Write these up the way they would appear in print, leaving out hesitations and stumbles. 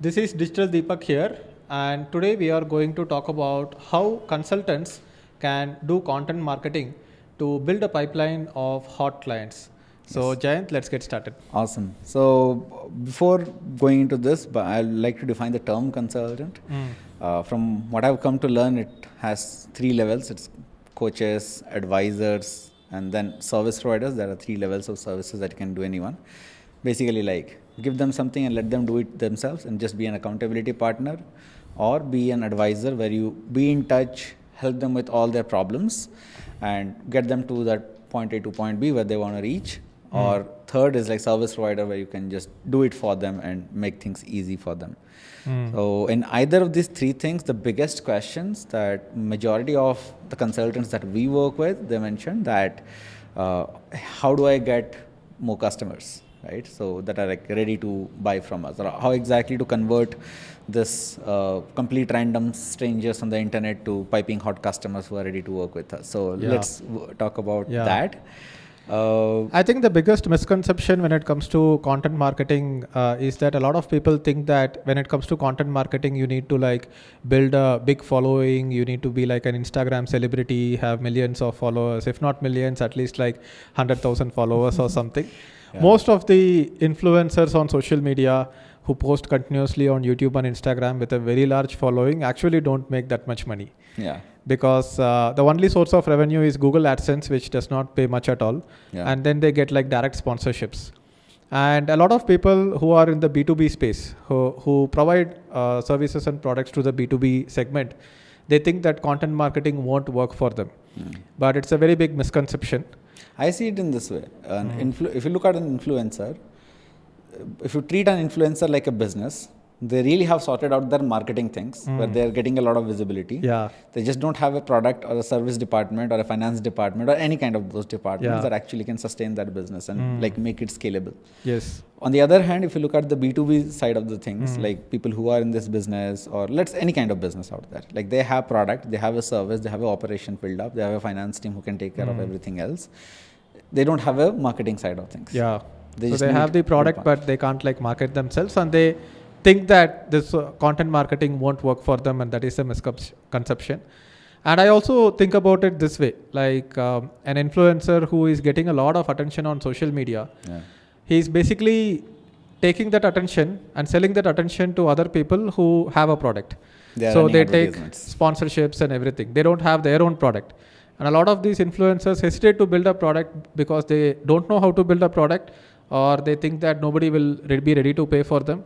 This is Digital Deepak here, and today we are going to talk about how consultants can do content marketing to build a pipeline of hot clients. So, Yes. Jayant, let's get started. Awesome. So before going into this, but I'd like to define the term consultant. From what I've come to learn, it has three levels. It's coaches, advisors, and then service providers. There are three levels of services that you can do anyone. Basically, like give them something and let them do it themselves, and just be an accountability partner, or be an advisor where you be in touch, help them with all their problems, and get them to that point A to point B where they want to reach. Or third is like service provider where you can just do it for them and make things easy for them. So in either of these three things, the biggest questions that majority of the consultants that we work with, they mentioned that how do I get more customers, right? So that are like ready to buy from us, or how exactly to convert this complete random strangers on the internet to piping hot customers who are ready to work with us. So let's talk about that. I think the biggest misconception when it comes to content marketing is that a lot of people think that when it comes to content marketing, you need to like build a big following, you need to be like an Instagram celebrity, have millions of followers, if not millions, at least like 100,000 followers or something. Most of the influencers on social media who post continuously on YouTube and Instagram with a very large following actually don't make that much money. Yeah. Because the only source of revenue is Google AdSense, which does not pay much at all. And then they get like direct sponsorships. And a lot of people who are in the B2B space, who provide services and products to the B2B segment, they think that content marketing won't work for them. But it's a very big misconception. I see it in this way. If you look at an influencer, if you treat an influencer like a business, they really have sorted out their marketing things where they're getting a lot of visibility. They just don't have a product or a service department or a finance department or any kind of those departments that actually can sustain that business and like make it scalable. Yes. On the other hand, if you look at the B2B side of the things, like people who are in this business, or any kind of business out there, like they have product, they have a service, they have an operation built up, they have a finance team who can take care of everything else. They don't have a marketing side of things. So they have the product, but they can't like market themselves, and they think that this content marketing won't work for them, and that is a misconception. And I also think about it this way, like an influencer who is getting a lot of attention on social media, he's basically taking that attention and selling that attention to other people who have a product. So they take sponsorships and everything. They don't have their own product. And a lot of these influencers hesitate to build a product because they don't know how to build a product, or they think that nobody will be ready to pay for them.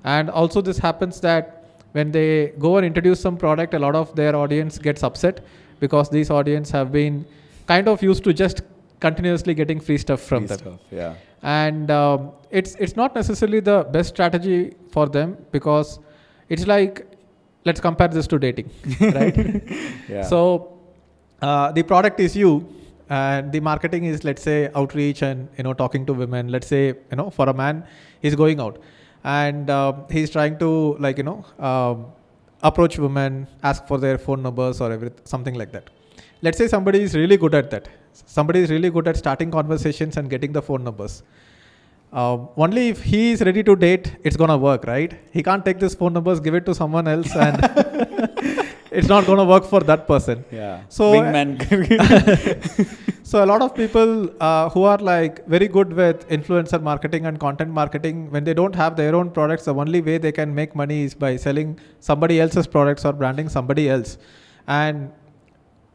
And also this happens that when they go and introduce some product, a lot of their audience gets upset because these audience have been kind of used to just continuously getting free stuff from them. And it's not necessarily the best strategy for them, because it's like, let's compare this to dating, right? So the product is you, and the marketing is, let's say, outreach and talking to women. Let's say for a man, he's going out and he's trying to approach women, ask for their phone numbers or something like that. Let's say somebody is really good at that. Somebody is really good at starting conversations and getting the phone numbers. Only if he is ready to date, it's gonna work, right? He can't take this phone numbers, give it to someone else, and it's not gonna work for that person. So so a lot of people who are like very good with influencer marketing and content marketing, when they don't have their own products, the only way they can make money is by selling somebody else's products or branding somebody else. And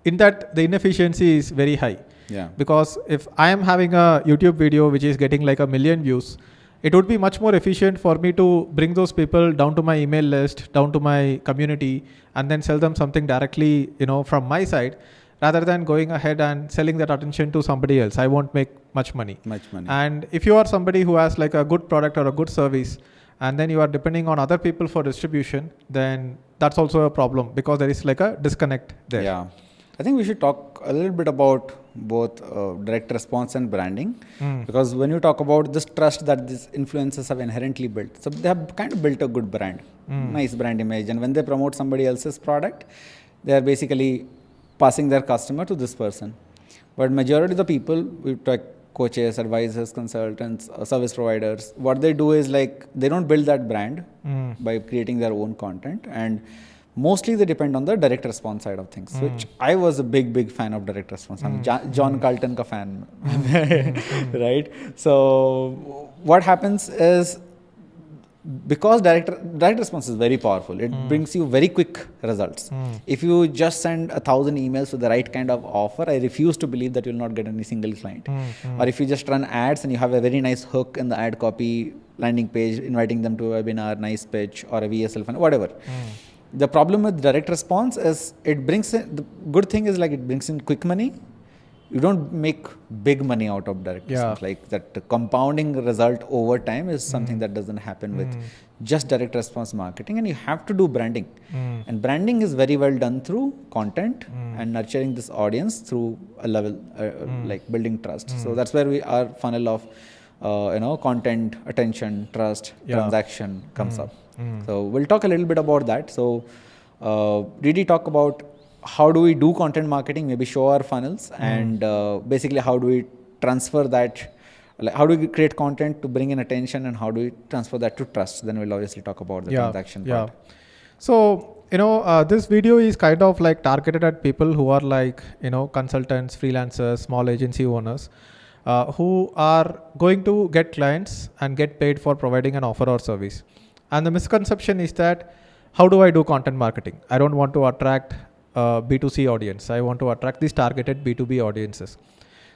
in that, the inefficiency is very high. Because if I am having a YouTube video which is getting like 1 million views, it would be much more efficient for me to bring those people down to my email list, down to my community, and then sell them something directly, from my side, rather than going ahead and selling that attention to somebody else. I won't make much money. And if you are somebody who has like a good product or a good service, and then you are depending on other people for distribution, then that's also a problem, because there is like a disconnect there. I think we should talk a little bit about both direct response and branding, because when you talk about this trust that these influencers have inherently built, so they have kind of built a good brand, nice brand image, and when they promote somebody else's product, they are basically passing their customer to this person. But majority of the people, we coaches, advisors, consultants, service providers, what they do is like they don't build that brand by creating their own content, and mostly they depend on the direct response side of things, which I was a big fan of direct response. I'm John Carlton ka fan, right? So what happens is, because direct response is very powerful, it brings you very quick results. If you just send 1,000 emails with the right kind of offer, I refuse to believe that you'll not get any single client. Or if you just run ads and you have a very nice hook in the ad copy, landing page, inviting them to a webinar, nice pitch, or a VSL fund, whatever. The problem with direct response is it brings in, the good thing is like it brings in quick money. You don't make big money out of direct response. Like that compounding result over time is something that doesn't happen with just direct response marketing, and you have to do branding. And branding is very well done through content and nurturing this audience through a level like building trust. So that's where our funnel of content, attention, trust, transaction comes up. So we'll talk a little bit about that. So did we talk about how do we do content marketing, maybe show our funnels, and basically how do we transfer that, like how do we create content to bring in attention, and how do we transfer that to trust? Then we'll obviously talk about the transaction part. So, this video is kind of like targeted at people who are like, consultants, freelancers, small agency owners, who are going to get clients and get paid for providing an offer or service. And the misconception is that, how do I do content marketing? I don't want to attract B2C audience. I want to attract these targeted B2B audiences.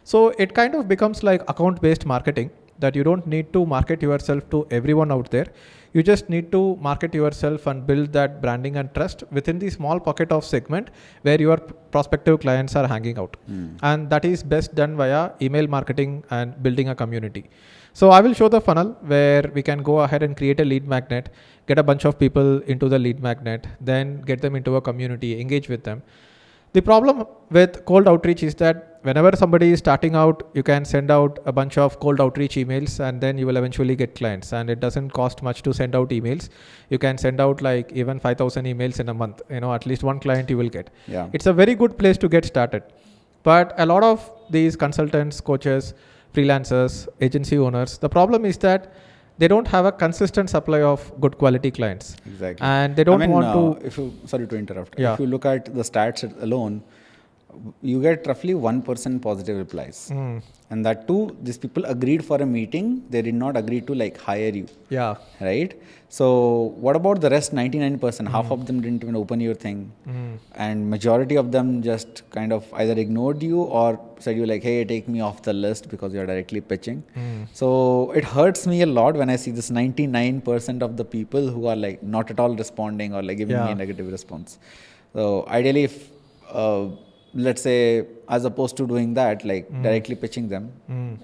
So it kind of becomes like account-based marketing, that you don't need to market yourself to everyone out there. You just need to market yourself and build that branding and trust within the small pocket of segment where your prospective clients are hanging out. And that is best done via email marketing and building a community. So I will show the funnel where we can go ahead and create a lead magnet, get a bunch of people into the lead magnet, then get them into a community, engage with them. The problem with cold outreach is that whenever somebody is starting out, you can send out a bunch of cold outreach emails and then you will eventually get clients, and it doesn't cost much to send out emails. You can send out like even 5,000 emails in a month, at least one client you will get. It's a very good place to get started. But a lot of these consultants, coaches, freelancers, agency owners, the problem is that they don't have a consistent supply of good quality clients. Exactly. And they don't want to... Sorry to interrupt. If you look at the stats alone, you get roughly 1% positive replies. And that too, these people agreed for a meeting. They did not agree to like hire you. Right? So what about the rest 99%? Half of them didn't even open your thing. And majority of them just kind of either ignored you or said you like, hey, take me off the list because you're directly pitching. So it hurts me a lot when I see this 99% of the people who are like not at all responding or like giving me a negative response. So ideally, if let's say, as opposed to doing that, like directly pitching them,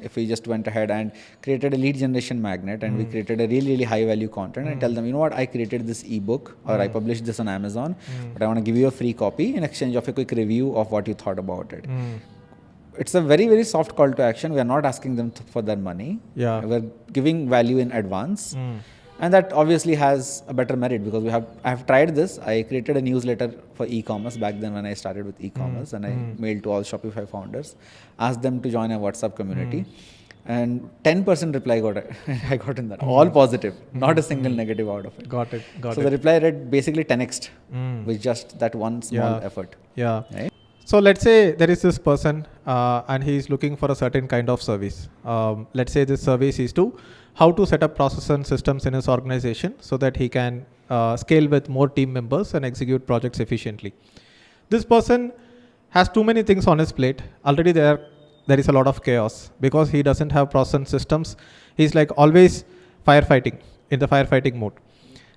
if we just went ahead and created a lead generation magnet and we created a really high value content and tell them, you know what, I created this ebook or I published this on Amazon, but I want to give you a free copy in exchange of a quick review of what you thought about it. It's a very soft call to action. We are not asking them for their money. We're giving value in advance. And that obviously has a better merit because I have tried this. I created a newsletter for e-commerce back then when I started with e-commerce, and I mailed to all Shopify founders, asked them to join a WhatsApp community, and 10% reply I got in that. All positive, not a single negative out of it. Got it. So the reply rate basically 10x'd with just that one small effort. Right? So let's say there is this person and he is looking for a certain kind of service. Let's say this service is to how to set up processes and systems in his organization so that he can scale with more team members and execute projects efficiently. This person has too many things on his plate. Already there is a lot of chaos because he doesn't have process and systems. He's like always firefighting, in the firefighting mode.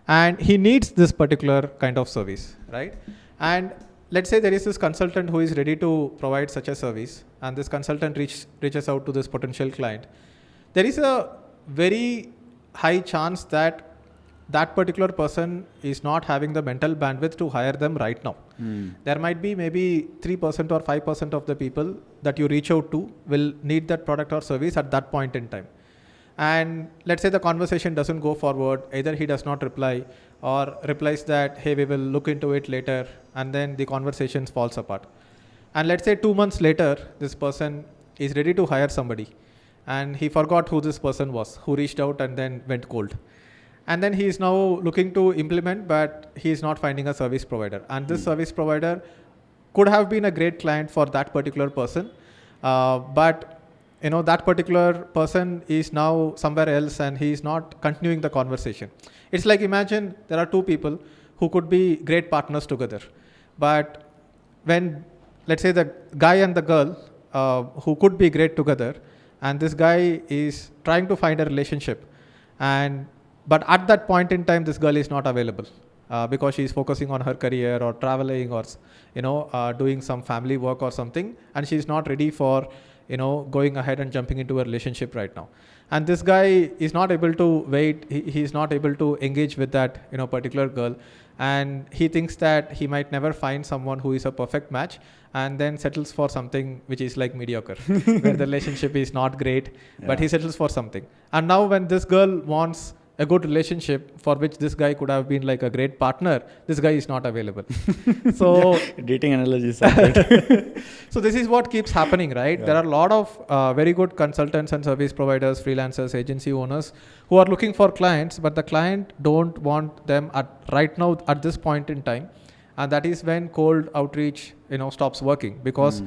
And he needs this particular kind of service, right? And let's say there is this consultant who is ready to provide such a service, and this consultant reaches out to this potential client. There is a very high chance that that particular person is not having the mental bandwidth to hire them right now. There might be maybe 3% or 5% of the people that you reach out to will need that product or service at that point in time. And let's say the conversation doesn't go forward, either he does not reply or replies that, hey, we will look into it later, and then the conversation falls apart. And let's say 2 months later, this person is ready to hire somebody. and he forgot who this person was who reached out and then went cold. And then he is now looking to implement, but he is not finding a service provider. And this service provider could have been a great client for that particular person, but that particular person is now somewhere else and he is not continuing the conversation. It's like, imagine there are two people who could be great partners together, but when, let's say, the guy and the girl who could be great together, and this guy is trying to find a relationship, but at that point in time, this girl is not available because she is focusing on her career or traveling or doing some family work or something, and she is not ready for going ahead and jumping into a relationship right now. And this guy is not able to wait. He is not able to engage with that particular girl, and he thinks that he might never find someone who is a perfect match, and then settles for something which is like mediocre, where the relationship is not great, but he settles for something. And now when this girl wants a good relationship for which this guy could have been like a great partner, this guy is not available. So dating analogies are good. So this is what keeps happening, right? There are a lot of very good consultants and service providers, freelancers, agency owners who are looking for clients, but the client don't want them right now at this point in time. And that is when cold outreach stops working, because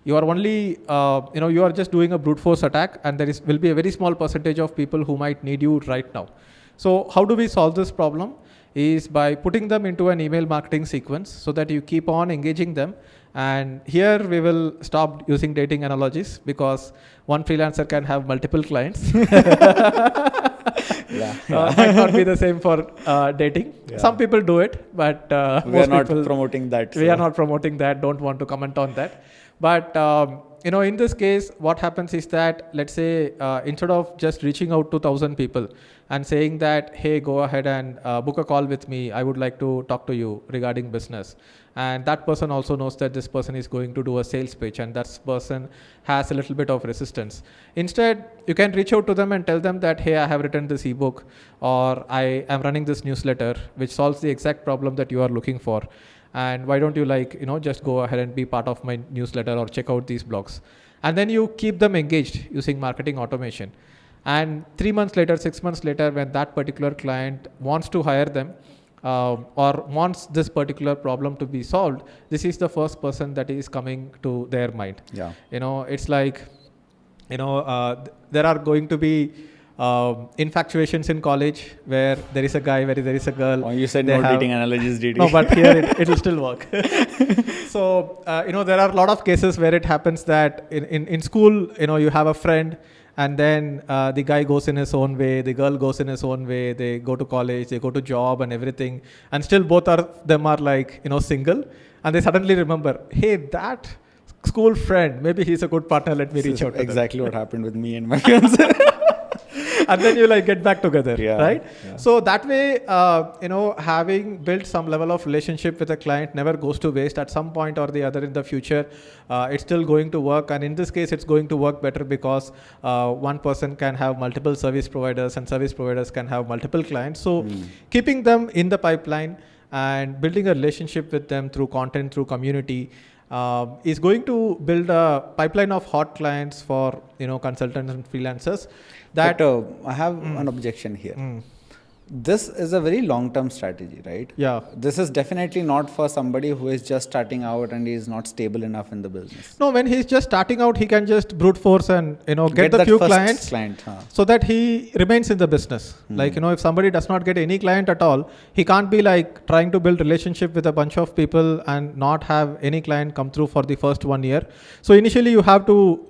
you are only you are just doing a brute force attack, and there will be a very small percentage of people who might need you right now. So how do we solve this problem? Is by putting them into an email marketing sequence so that you keep on engaging them. And here we will stop using dating analogies, because one freelancer can have multiple clients. Might not be the same for dating. Some people do it, but we are not promoting that. We are not promoting that. Don't want to comment on that. But in this case, what happens is that, let's say, instead of just reaching out to 1,000 people and saying that, hey, go ahead and book a call with me, I would like to talk to you regarding business. And that person also knows that this person is going to do a sales pitch, and that person has a little bit of resistance. Instead, you can reach out to them and tell them that, hey, I have written this ebook, or I am running this newsletter which solves the exact problem that you are looking for. And why don't you just go ahead and be part of my newsletter or check out these blogs. And then you keep them engaged using marketing automation. And 3 months later, 6 months later, when that particular client wants to hire them or wants this particular problem to be solved, this is the first person that is coming to their mind. Yeah. It's like, there are going to be infatuations in college where there is a guy, where there is a girl. Oh, you said no dating analogies, did you? No, but here it will still work. So, there are a lot of cases where it happens that in school, you have a friend, and then the guy goes in his own way, the girl goes in his own way, they go to college, they go to job and everything, and still both of them are like, single, and they suddenly remember, hey, that school friend, maybe he's a good partner, let me reach out to exactly them. What happened with me and my fiance. And then you get back together, right? Yeah. So that way, having built some level of relationship with a client never goes to waste. At some point or the other in the future, it's still going to work. And in this case, it's going to work better because one person can have multiple service providers, and service providers can have multiple clients. So keeping them in the pipeline and building a relationship with them through content, through community, is going to build a pipeline of hot clients for consultants and freelancers. But I have an objection here. This is a very long-term strategy, right? Yeah. This is definitely not for somebody who is just starting out and is not stable enough in the business. No, when he's just starting out, he can just brute force and get the few clients so that he remains in the business. Like if somebody does not get any client at all, he can't be like trying to build relationship with a bunch of people and not have any client come through for the first 1 year. So initially you have to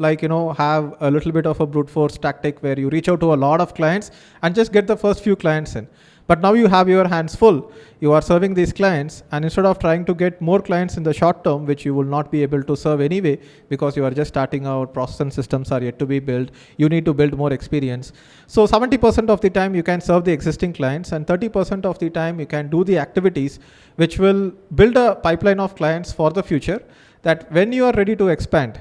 have a little bit of a brute force tactic where you reach out to a lot of clients and just get the first few clients in. But now you have your hands full. You are serving these clients, and instead of trying to get more clients in the short term, which you will not be able to serve anyway because you are just starting out, process and systems are yet to be built, you need to build more experience. So 70% of the time you can serve the existing clients, and 30% of the time you can do the activities which will build a pipeline of clients for the future, that when you are ready to expand,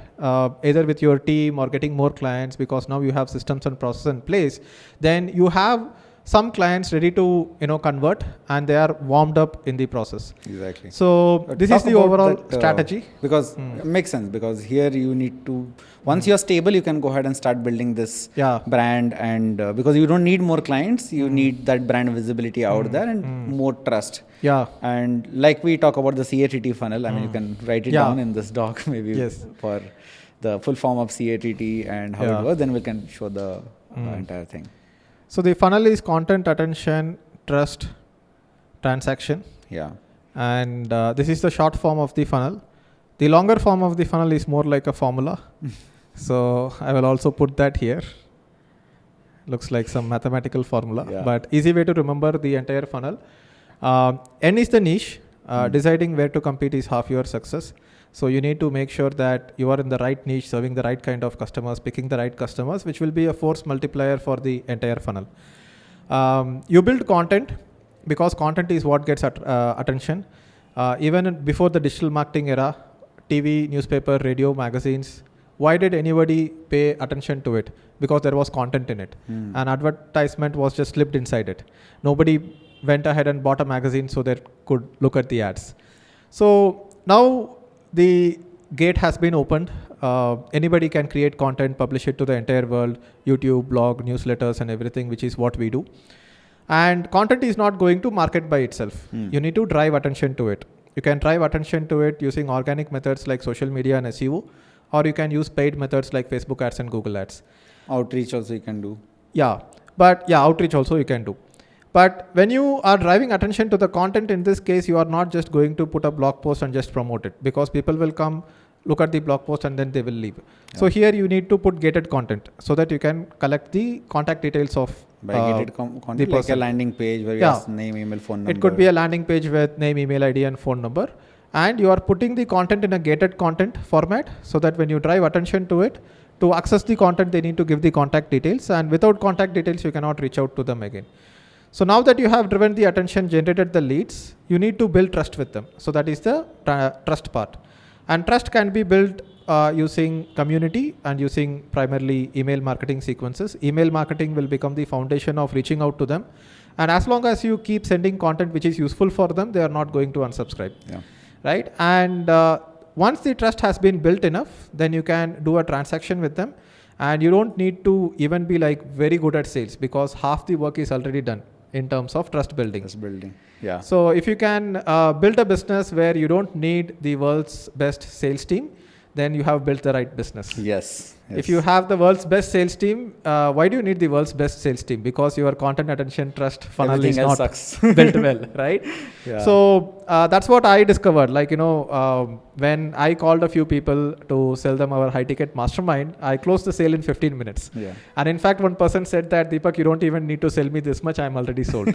either with your team or getting more clients, because now you have systems and processes in place, then you have some clients ready to convert, and they are warmed up in the process. Exactly. So this is the overall strategy. Because it makes sense, because here you need to, once you're stable, you can go ahead and start building this brand, and because you don't need more clients, you need that brand visibility out there and more trust. Yeah. And like we talk about the CATT funnel, I mean, you can write it down in this doc maybe for the full form of CATT and how it works, then we can show the entire thing. So the funnel is content, attention, trust, transaction. Yeah. And this is the short form of the funnel. The longer form of the funnel is more like a formula. So I will also put that here. Looks like some mathematical formula, but easy way to remember the entire funnel. N is the niche. Deciding where to compete is half your success. So you need to make sure that you are in the right niche, serving the right kind of customers, picking the right customers, which will be a force multiplier for the entire funnel. You build content, because content is what gets attention. Even before the digital marketing era, TV, newspaper, radio, magazines, why did anybody pay attention to it? Because there was content in it. An advertisement was just slipped inside it. Nobody went ahead and bought a magazine so they could look at the ads. So now the gate has been opened. Anybody can create content, publish it to the entire world, YouTube, blog, newsletters, and everything, which is what we do. And content is not going to market by itself. You need to drive attention to it. You can drive attention to it using organic methods like social media and SEO, or you can use paid methods like Facebook ads and Google ads. Outreach also you can do. Outreach also you can do. But when you are driving attention to the content, in this case, you are not just going to put a blog post and just promote it, because people will come, look at the blog post, and then they will leave. So here you need to put gated content so that you can collect the contact details of gated content, like a landing page where you ask name, email, phone number. It could be a landing page with name, email ID, and phone number. And you are putting the content in a gated content format so that when you drive attention to it, to access the content, they need to give the contact details. And without contact details, you cannot reach out to them again. So now that you have driven the attention, generated the leads, you need to build trust with them. So that is the trust part. And trust can be built using community and using primarily email marketing sequences. Email marketing will become the foundation of reaching out to them. And as long as you keep sending content which is useful for them, they are not going to unsubscribe. Right? And once the trust has been built enough, then you can do a transaction with them. And you don't need to even be like very good at sales, because half the work is already done in terms of trust building. So if you can build a business where you don't need the world's best sales team, then you have built the right business. Yes. If you have the world's best sales team, why do you need the world's best sales team? Because your content, attention, trust funnel everything is not sucks. built well, right? So that's what I discovered. Like, when I called a few people to sell them our high ticket mastermind, I closed the sale in 15 minutes. And in fact, one person said that, Deepak, you don't even need to sell me this much. I'm already sold.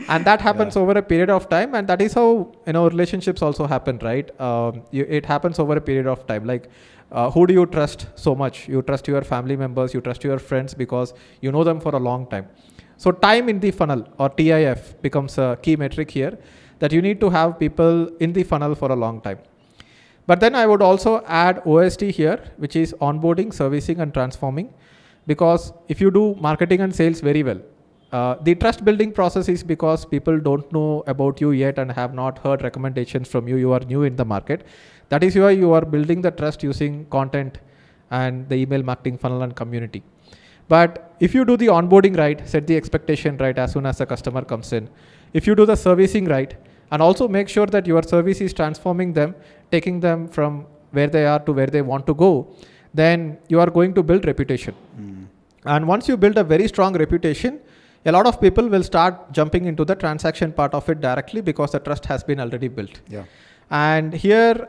And that happens over a period of time. And that is how, relationships also happen, right? It happens over a period of time. Like, who do you trust so much? You trust your family members, you trust your friends, because you know them for a long time. So time in the funnel, or TIF, becomes a key metric here, that you need to have people in the funnel for a long time. But then I would also add OST here, which is onboarding, servicing, and transforming. Because if you do marketing and sales very well, the trust building process is because people don't know about you yet and have not heard recommendations from you. You are new in the market. That is why you are building the trust using content and the email marketing funnel and community. But if you do the onboarding right, set the expectation right as soon as the customer comes in, if you do the servicing right, and also make sure that your service is transforming them, taking them from where they are to where they want to go, then you are going to build reputation. And once you build a very strong reputation, a lot of people will start jumping into the transaction part of it directly, because the trust has been already built. And here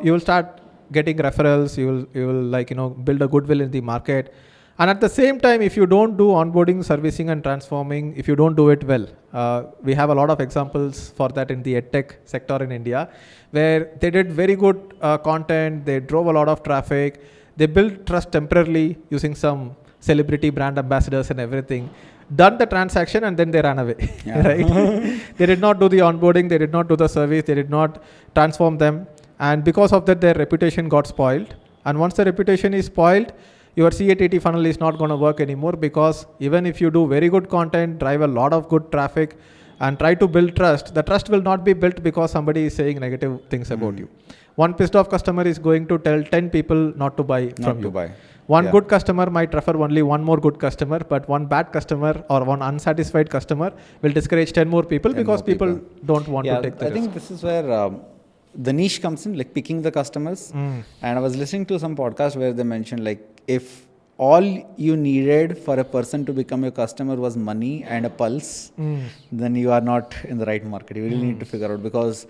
you will start getting referrals. You will build a goodwill in the market. And at the same time, if you don't do onboarding, servicing, and transforming, if you don't do it well, we have a lot of examples for that in the edtech sector in India, where they did very good content, they drove a lot of traffic, they built trust temporarily using some celebrity brand ambassadors and everything, done the transaction, and then they ran away. Right? They did not do the onboarding, they did not do the service, they did not transform them. And because of that, their reputation got spoiled. And once the reputation is spoiled, your CATT funnel is not going to work anymore, because even if you do very good content, drive a lot of good traffic, and try to build trust, the trust will not be built because somebody is saying negative things about you. One pissed off customer is going to tell 10 people not to buy from you. One good customer might refer only one more good customer, but one bad customer or one unsatisfied customer will discourage 10 more people because people don't want to take the risk. I think this is where the niche comes in, like picking the customers. And I was listening to some podcast where they mentioned, like, if all you needed for a person to become your customer was money and a pulse, then you are not in the right market. You really need to figure out, because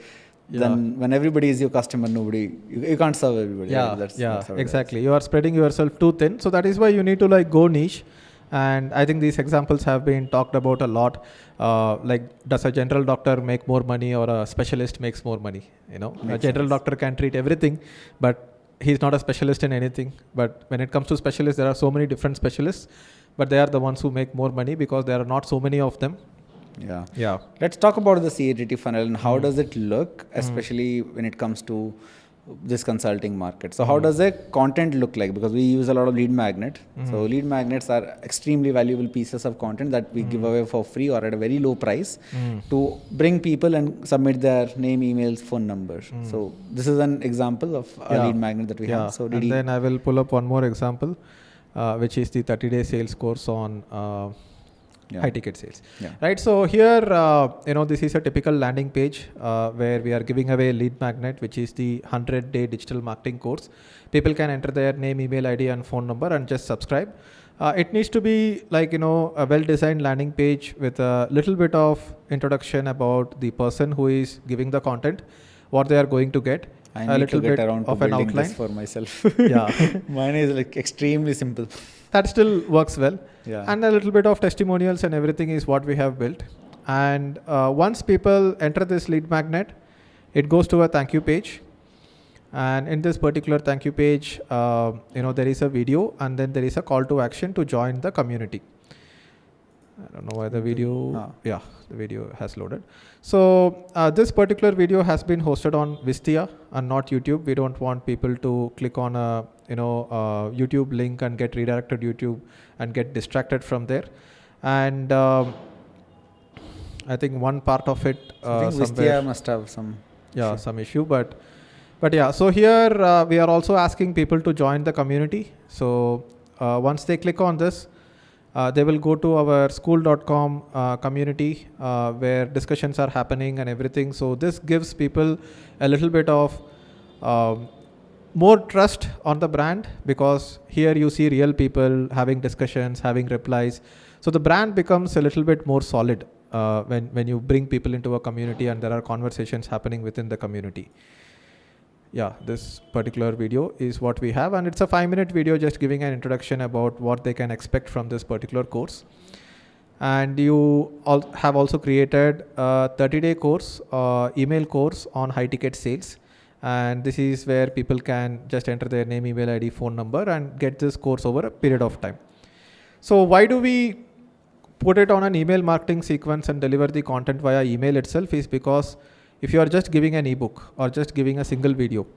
then when everybody is your customer, you can't serve everybody. That's exactly. You are spreading yourself too thin. So that is why you need to like go niche. And I think these examples have been talked about a lot. Like, does a general doctor make more money, or a specialist makes more money? A general doctor can treat everything, but he's not a specialist in anything. But when it comes to specialists, there are so many different specialists, but they are the ones who make more money because there are not so many of them. Yeah. Let's talk about the CATT funnel and how does it look, especially when it comes to this consulting market. So how does the content look like? Because we use a lot of lead magnet. So lead magnets are extremely valuable pieces of content that we give away for free or at a very low price to bring people and submit their name, emails, phone numbers. So this is an example of a lead magnet that we have. So then I will pull up one more example, which is the 30-day sales course on high ticket sales. Right. So here, this is a typical landing page where we are giving away lead magnet, which is the 100-day digital marketing course. People can enter their name, email ID and phone number and just subscribe. It needs to be like, a well-designed landing page with a little bit of introduction about the person who is giving the content, what they are going to get. I need to get around to building this for myself. Mine is like extremely simple. That still works well. And a little bit of testimonials and everything is what we have built. And once people enter this lead magnet, it goes to a thank you page. And in this particular thank you page, there is a video and then there is a call to action to join the community. I don't know why the video, the video has loaded. So this particular video has been hosted on Wistia and not YouTube. We don't want people to click on a YouTube link and get redirected YouTube and get distracted from there. And I think one part of it, I think Wistia must have some issue. But yeah, so here we are also asking people to join the community. So once they click on this, they will go to our school.com community where discussions are happening and everything. So this gives people a little bit of more trust on the brand, because here you see real people having discussions, having replies. So the brand becomes a little bit more solid when you bring people into a community and there are conversations happening within the community. This particular video is what we have, and it's a 5-minute video just giving an introduction about what they can expect from this particular course. And you have also created a 30-day course, email course on high ticket sales. And this is where people can just enter their name, email ID, phone number and get this course over a period of time. So why do we put it on an email marketing sequence and deliver the content via email itself? Is because if you are just giving an ebook or just giving a single video,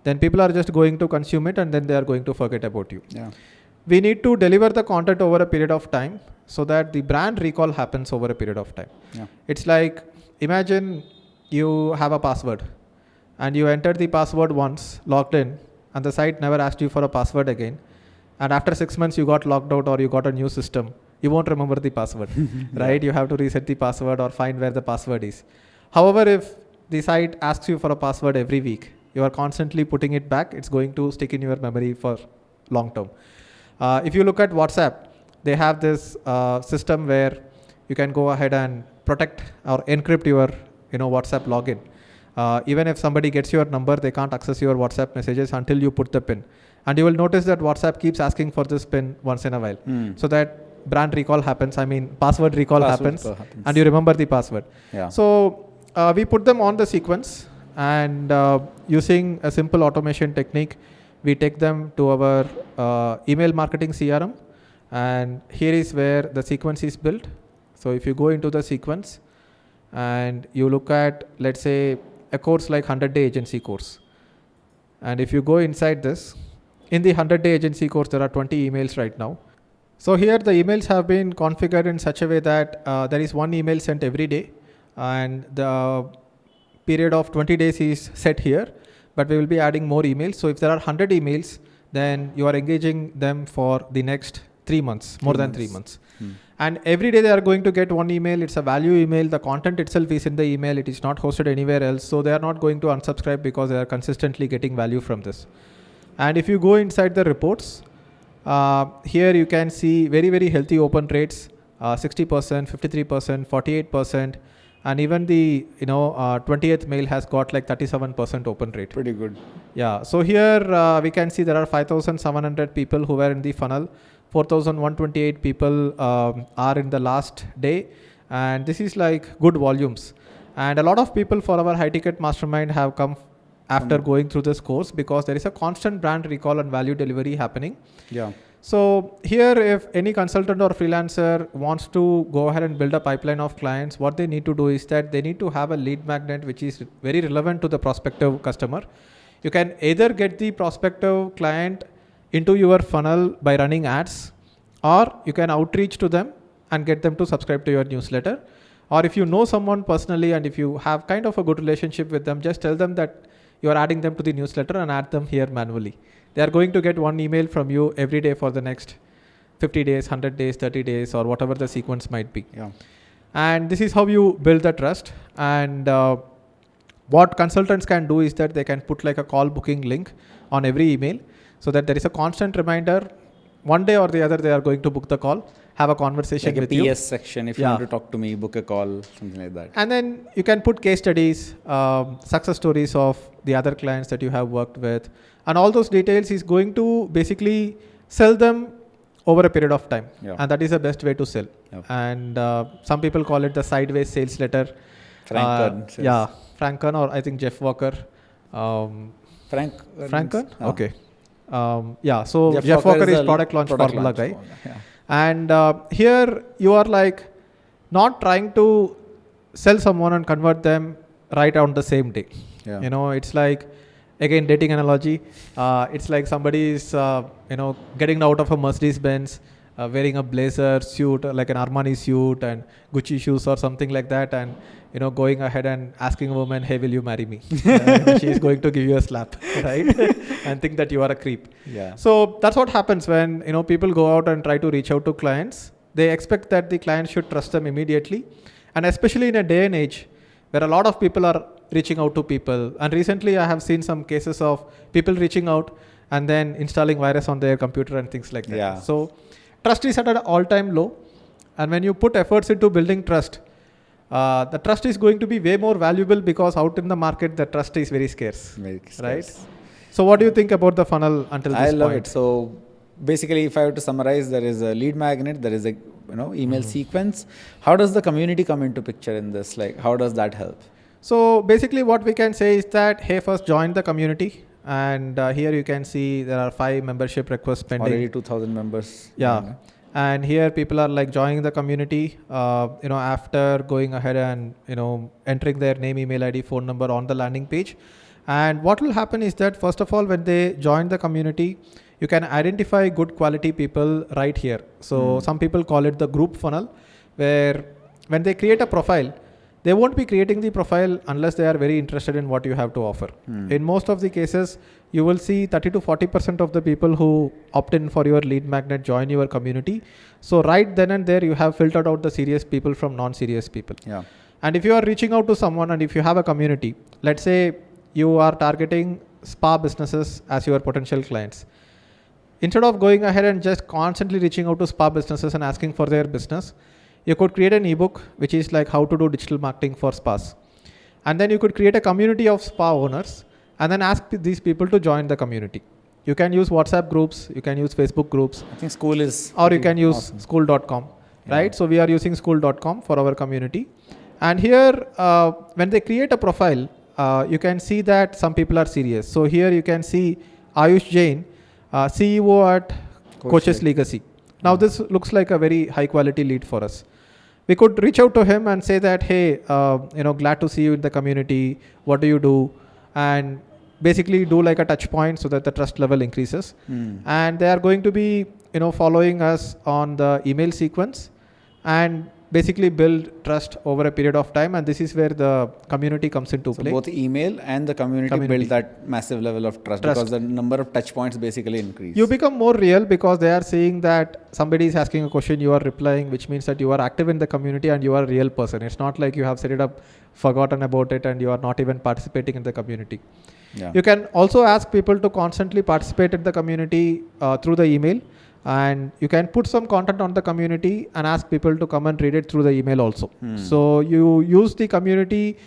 then people are just going to consume it and then they are going to forget about you. We need to deliver the content over a period of time so that the brand recall happens over a period of time. It's like, imagine you have a password and you entered the password once, logged in, and the site never asked you for a password again. And after 6 months you got logged out or you got a new system, you won't remember the password, right? You have to reset the password or find where the password is. However, if the site asks you for a password every week, you are constantly putting it back, it's going to stick in your memory for long term. If you look at WhatsApp, they have this system where you can go ahead and protect or encrypt your WhatsApp login. Even if somebody gets your number, they can't access your WhatsApp messages until you put the PIN. And you will notice that WhatsApp keeps asking for this PIN once in a while. So that brand recall happens, password recall happens, and you remember the password. So we put them on the sequence, and using a simple automation technique, we take them to our email marketing CRM. And here is where the sequence is built. So if you go into the sequence and you look at, let's say, a course like 100-day agency course. And if you go inside this, in the 100-day agency course, there are 20 emails right now. So here the emails have been configured in such a way that there is one email sent every day, and the period of 20 days is set here, but we will be adding more emails. So if there are 100 emails, then you are engaging them for the next 3 months, more than 3 months. And every day they are going to get one email. It's a value email. The content itself is in the email. It is not hosted anywhere else. So they are not going to unsubscribe because they are consistently getting value from this. And if you go inside the reports, here you can see very, very healthy open rates, 60%, 53%, 48%. And even the 20th mail has got like 37% open rate. Pretty good. Yeah. So here we can see there are 5,700 people who were in the funnel. 4,128 people are in the last day. And this is like good volumes. And a lot of people for our high ticket mastermind have come after going through this course because there is a constant brand recall and value delivery happening. Yeah. So here, if any consultant or freelancer wants to go ahead and build a pipeline of clients, what they need to do is that they need to have a lead magnet which is very relevant to the prospective customer. You can either get the prospective client into your funnel by running ads, or you can outreach to them and get them to subscribe to your newsletter. Or if you know someone personally and if you have kind of a good relationship with them, just tell them that you are adding them to the newsletter and add them here manually. They are going to get one email from you every day for the next 50 days, 100 days, 30 days, or whatever the sequence might be. Yeah. And this is how you build the trust. And what consultants can do is that they can put like a call booking link on every email so that there is a constant reminder. One day or the other, they are going to book the call, have a conversation like with a you. PS section, if you want to talk to me, book a call, something like that. And then you can put case studies, success stories of the other clients that you have worked with. And all those details is going to basically sell them over a period of time. Yeah. And that is the best way to sell. Yep. And some people call it the sideways sales letter. Frank Kern. Yeah, Frank Kern, or I think Jeff Walker. Frank Kern? Oh. Okay. So Jeff Walker is product launch formula guy. Yeah. And here you are like not trying to sell someone and convert them right on the same day. Yeah. It's like, again, dating analogy. It's like somebody is, getting out of a Mercedes Benz, wearing a blazer suit, like an Armani suit and Gucci shoes or something like that. And, going ahead and asking a woman, hey, will you marry me? She is going to give you a slap, right? And think that you are a creep. Yeah. So that's what happens when, people go out and try to reach out to clients. They expect that the client should trust them immediately. And especially in a day and age where a lot of people are reaching out to people. And recently I have seen some cases of people reaching out and then installing virus on their computer and things like that. Yeah. So trust is at an all-time low. And when you put efforts into building trust, the trust is going to be way more valuable because out in the market, the trust is very scarce. Right? So what do you think about the funnel until this point? I love it. So basically, if I were to summarize, there is a lead magnet, there is a email sequence. How does the community come into picture in this? Like, how does that help? So basically what we can say is that, hey, first join the community. And here you can see there are 5 membership requests pending. Already 2,000 members. Yeah. And here people are like joining the community, after going ahead and, entering their name, email ID, phone number on the landing page. And what will happen is that, first of all, when they join the community, you can identify good quality people right here. So some people call it the group funnel, where when they create a profile, they won't be creating the profile unless they are very interested in what you have to offer. In most of the cases, you will see 30 to 40% of the people who opt in for your lead magnet join your community. So right then and there, you have filtered out the serious people from non-serious people. Yeah. And if you are reaching out to someone and if you have a community, let's say you are targeting spa businesses as your potential clients. Instead of going ahead and just constantly reaching out to spa businesses and asking for their business, you could create an ebook, which is like how to do digital marketing for spas. And then you could create a community of spa owners and then ask these people to join the community. You can use WhatsApp groups, you can use Facebook groups. I think school is... Or you can use awesome. school.com, right? So we are using school.com for our community. And here, when they create a profile, you can see that some people are serious. So here you can see Ayush Jain, CEO at Coaches Legacy. Now this looks like a very high quality lead for us. We could reach out to him and say that, hey, glad to see you in the community. What do you do? And basically do like a touch point so that the trust level increases. And they are going to be, following us on the email sequence and basically build trust over a period of time. And this is where the community comes into play. Both email and the community build that massive level of trust because the number of touch points basically increase. You become more real because they are seeing that somebody is asking a question, you are replying, which means that you are active in the community and you are a real person. It's not like you have set it up, forgotten about it, and you are not even participating in the community. Yeah. You can also ask people to constantly participate in the community through the email. And you can put some content on the community and ask people to come and read it through the email also. So you use the community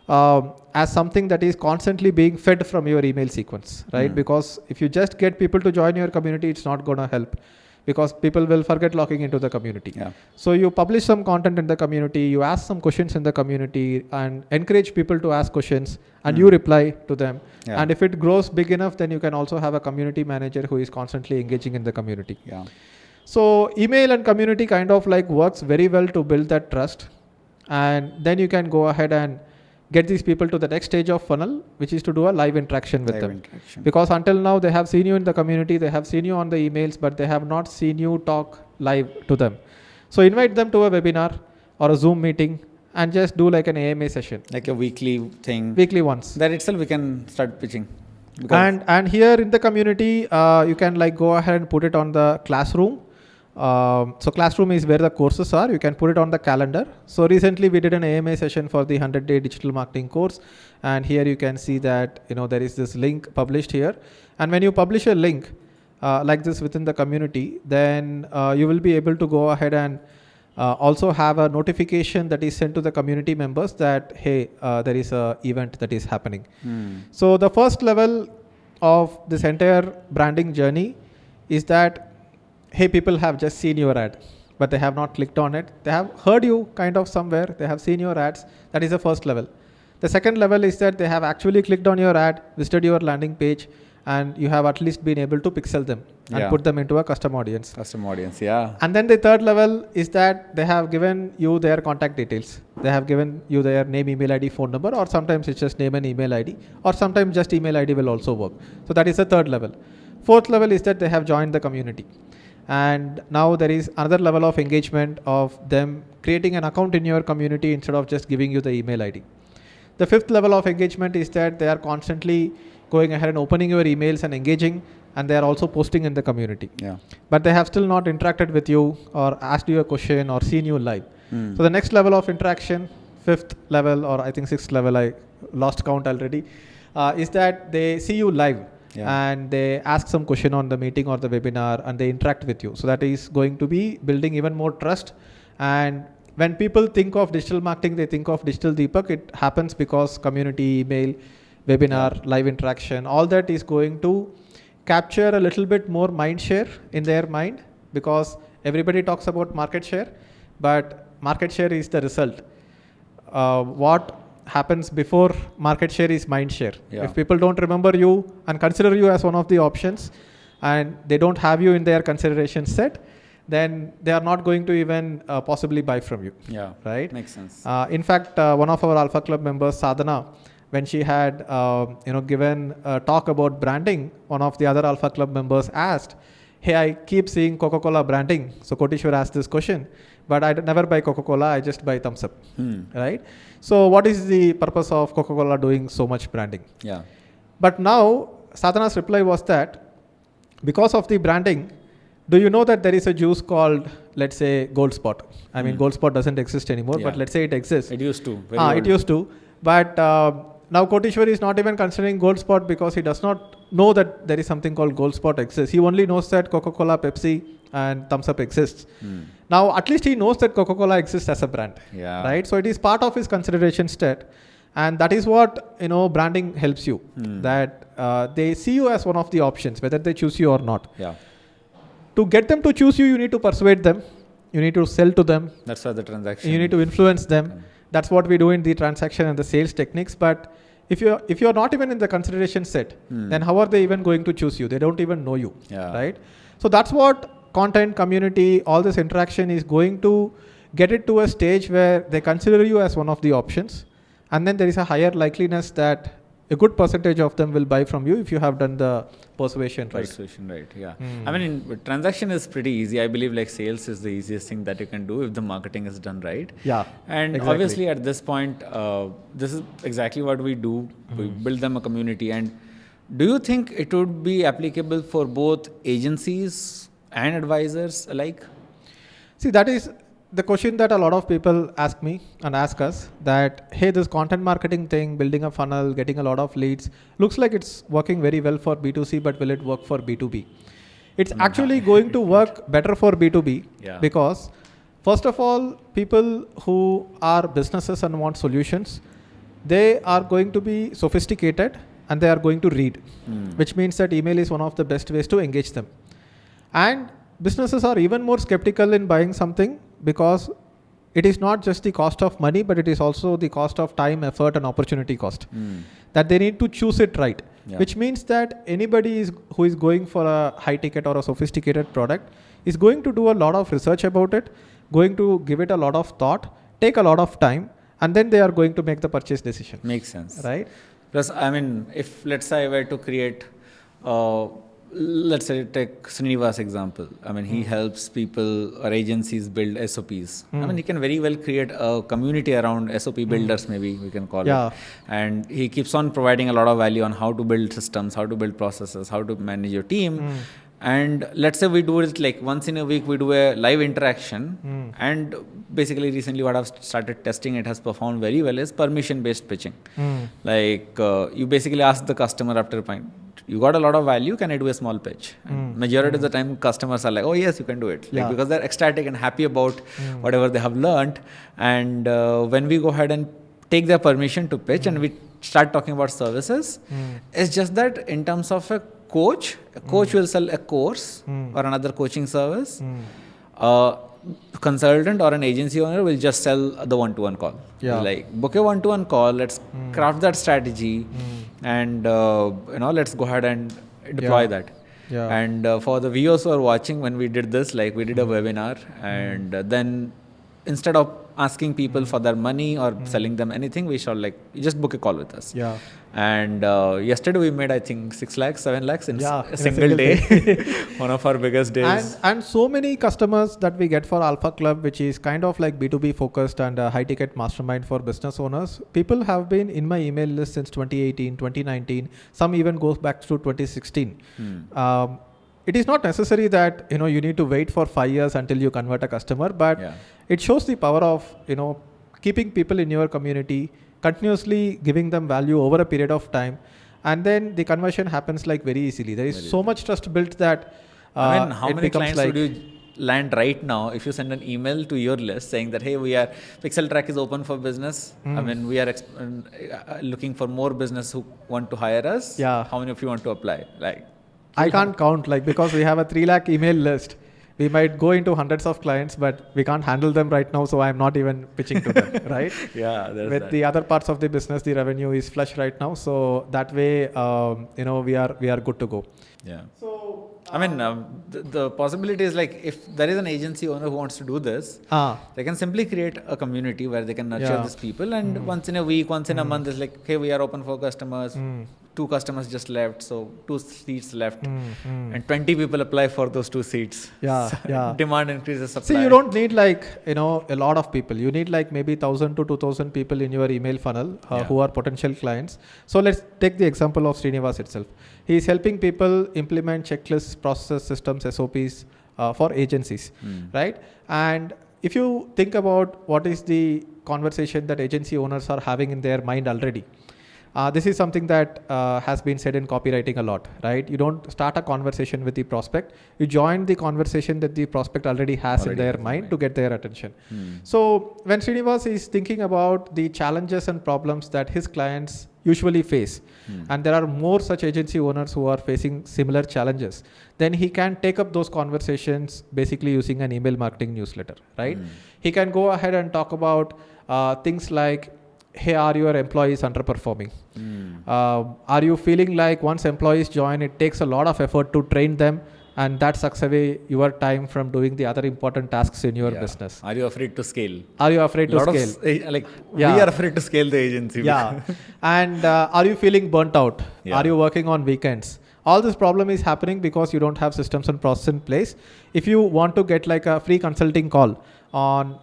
as something that is constantly being fed from your email sequence, right? Because if you just get people to join your community, it's not going to help because people will forget logging into the community. Yeah. So you publish some content in the community, you ask some questions in the community and encourage people to ask questions and you reply to them. Yeah. And if it grows big enough, then you can also have a community manager who is constantly engaging in the community. Yeah. So email and community kind of like works very well to build that trust. And then you can go ahead and get these people to the next stage of funnel, which is to do a live interaction with them. Because until now they have seen you in the community, they have seen you on the emails, but they have not seen you talk live to them. So invite them to a webinar or a Zoom meeting and just do like an AMA session. Like a weekly thing. Weekly once. That itself we can start pitching. And here in the community, you can like go ahead and put it on the classroom. So classroom is where the courses are. You can put it on the calendar. So recently we did an AMA session for the 100-day digital marketing course. And here you can see that, there is this link published here. And when you publish a link like this within the community, then you will be able to go ahead and also have a notification that is sent to the community members that, hey, there is a event that is happening. So the first level of this entire branding journey is that, hey, people have just seen your ad, but they have not clicked on it. They have heard you kind of somewhere. They have seen your ads. That is the first level. The second level is that they have actually clicked on your ad, visited your landing page, and you have at least been able to pixel them and put them into a custom audience. Custom audience, yeah. And then the third level is that they have given you their contact details. They have given you their name, email ID, phone number, or sometimes it's just name and email ID, or sometimes just email ID will also work. So that is the third level. Fourth level is that they have joined the community. And now there is another level of engagement of them creating an account in your community instead of just giving you the email ID. The fifth level of engagement is that they are constantly going ahead and opening your emails and engaging, and they are also posting in the community. Yeah. But they have still not interacted with you or asked you a question or seen you live. So the next level of interaction, fifth level, or I think sixth level, I lost count already, is that they see you live. And they ask some question on the meeting or the webinar and they interact with you. So that is going to be building even more trust. And when people think of digital marketing, they think of digital Deepak. It happens because community, email, webinar, live interaction, all that is going to capture a little bit more mind share in their mind because everybody talks about market share, but market share is the result. What happens before market share is mind share. If people don't remember you and consider you as one of the options and they don't have you in their consideration set, then they are not going to even possibly buy from you. Yeah, right? Makes sense. In fact, one of our Alpha Club members, Sadhana, when she had given a talk about branding, one of the other Alpha Club members asked, hey, I keep seeing Coca-Cola branding. So Kotishwar asked this question, but I never buy Coca-Cola, I just buy Thumbs Up, right? So what is the purpose of Coca-Cola doing so much branding? Yeah. But now Sadhana's reply was that because of the branding, do you know that there is a juice called, let's say, Gold Spot? I mean, Gold Spot doesn't exist anymore, but let's say it exists. It used to. It used to. But now Kotishwar is not even considering Gold Spot because he does not know that there is something called Gold Spot exists. He only knows that Coca-Cola, Pepsi and Thumbs Up exists. Now, at least he knows that Coca-Cola exists as a brand, right? So it is part of his consideration set. And that is what, branding helps you, that they see you as one of the options, whether they choose you or not. Yeah. To get them to choose you, you need to persuade them. You need to sell to them. That's why the transaction. You need to influence them. That's what we do in the transaction and the sales techniques. But if you're not even in the consideration set, then how are they even going to choose you? They don't even know you, right? So that's what content, community, all this interaction is going to get it to a stage where they consider you as one of the options. And then there is a higher likeliness that a good percentage of them will buy from you if you have done the persuasion right. Persuasion, right? Yeah. I mean, transaction is pretty easy. I believe like sales is the easiest thing that you can do if the marketing is done right. Yeah. And exactly. obviously at this point, this is exactly what we do. We build them a community. And do you think it would be applicable for both agencies and advisors alike? See, that is the question that a lot of people ask me and ask us, that, hey, this content marketing thing, building a funnel, getting a lot of leads, looks like it's working very well for B2C, but will it work for B2B? It's actually going to work better for B2B because, first of all, people who are businesses and want solutions, they are going to be sophisticated and they are going to read, which means that email is one of the best ways to engage them. And businesses are even more skeptical in buying something because it is not just the cost of money, but it is also the cost of time, effort, and opportunity cost. That they need to choose it right, which means that anybody who is going for a high ticket or a sophisticated product is going to do a lot of research about it, going to give it a lot of thought, take a lot of time, and then they are going to make the purchase decision. Makes sense. Right? Plus, I mean, if let's say I were to create, let's say take Srinivas example. I mean, he helps people or agencies build SOPs. I mean, he can very well create a community around SOP builders, maybe we can call it. And he keeps on providing a lot of value on how to build systems, how to build processes, how to manage your team. And let's say we do it like once in a week, we do a live interaction. And basically recently what I've started testing, it has performed very well, is permission-based pitching. Like you basically ask the customer after a point, you got a lot of value, can I do a small pitch? And majority of the time customers are like, oh yes, you can do it. Like, because they're ecstatic and happy about whatever they have learned. And when we go ahead and take their permission to pitch and we start talking about services, it's just that in terms of a coach will sell a course or another coaching service. Consultant or an agency owner will just sell the one-to-one call. Like book a one-to-one call, let's craft that strategy and let's go ahead and deploy that. And for the viewers who are watching, when we did this, like we did a webinar and then instead of asking people for their money or selling them anything, we shall like, you just book a call with us. And yesterday we made, I think, 6 lakhs, 7 lakhs in a single day. One of our biggest days. And so many customers that we get for Alpha Club, which is kind of like B2B focused and a high ticket mastermind for business owners. People have been in my email list since 2018, 2019. Some even goes back to 2016. It is not necessary that you need to wait for 5 years until you convert a customer, but it shows the power of keeping people in your community, continuously giving them value over a period of time, and then the conversion happens like very easily. There is so much trust built that I mean, how many clients would you land right now if you send an email to your list saying that, hey, Pixel Track is open for business. I mean, we are looking for more business who want to hire us. How many of you want to apply? Like, I can't count, because we have a 3 lakh email list. We might go into hundreds of clients, but we can't handle them right now. So I'm not even pitching to them, right? With the other parts of the business, the revenue is flush right now. So that way, we are good to go. So I mean, the possibility is like if there is an agency owner who wants to do this, they can simply create a community where they can nurture these people. And once in a week, once in a month, it's like, hey, we are open for customers. 2 customers just left, so 2 seats left, and 20 people apply for those 2 seats. Demand increases supply. See, you don't need a lot of people. You need like maybe 1,000 to 2,000 people in your email funnel who are potential clients. So let's take the example of Srinivas itself. He is helping people implement checklists, processes, systems, SOPs for agencies, right? And if you think about what is the conversation that agency owners are having in their mind already, this is something that has been said in copywriting a lot, right? You don't start a conversation with the prospect. You join the conversation that the prospect already has in their mind to get their attention. So when Srinivas is thinking about the challenges and problems that his clients usually face, and there are more such agency owners who are facing similar challenges, then he can take up those conversations basically using an email marketing newsletter, right? He can go ahead and talk about things like, hey, are your employees underperforming? Are you feeling like once employees join, it takes a lot of effort to train them, and that sucks away your time from doing the other important tasks in your business. Are you afraid to scale? Are you afraid to scale? We are afraid to scale the agency. Yeah. And are you feeling burnt out? Yeah. Are you working on weekends? All this problem is happening because you don't have systems and process in place. If you want to get like a free consulting call on,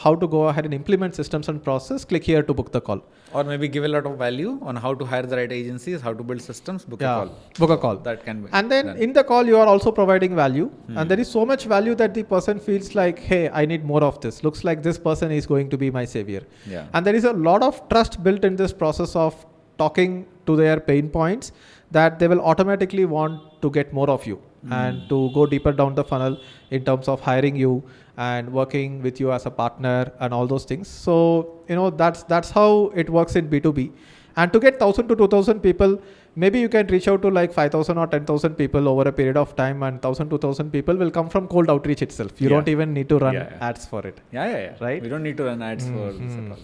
how to go ahead and implement systems and process, click here to book the call. Or maybe give a lot of value on how to hire the right agencies, how to build systems, book a call. Book a call. That can be. And then in the call, you are also providing value. And there is so much value that the person feels like, hey, I need more of this. Looks like this person is going to be my savior. Yeah. And there is a lot of trust built in this process of talking to their pain points, that they will automatically want to get more of you and to go deeper down the funnel in terms of hiring you and working with you as a partner and all those things. So, that's how it works in B2B. And to get 1,000 to 2,000 people, maybe you can reach out to like 5,000 or 10,000 people over a period of time, and 1,000, 2,000 people will come from cold outreach itself. You don't even need to run ads for it. Yeah. Right? We don't need to run ads for this at all.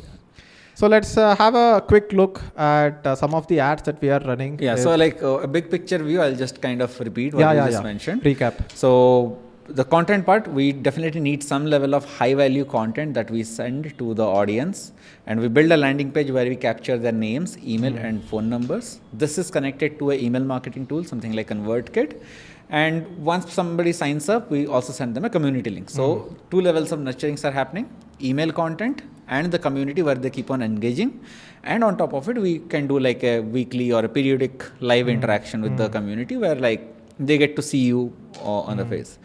So let's have a quick look at some of the ads that we are running. Yeah, so like a big picture view, I'll just kind of repeat what you just mentioned. Recap. So the content part, we definitely need some level of high value content that we send to the audience, and we build a landing page where we capture their names, email and phone numbers. This is connected to an email marketing tool, something like ConvertKit. And once somebody signs up, we also send them a community link. So 2 levels of nurturings are happening: email content and the community where they keep on engaging. And on top of it, we can do like a weekly or a periodic live interaction with the community where like they get to see you on the face.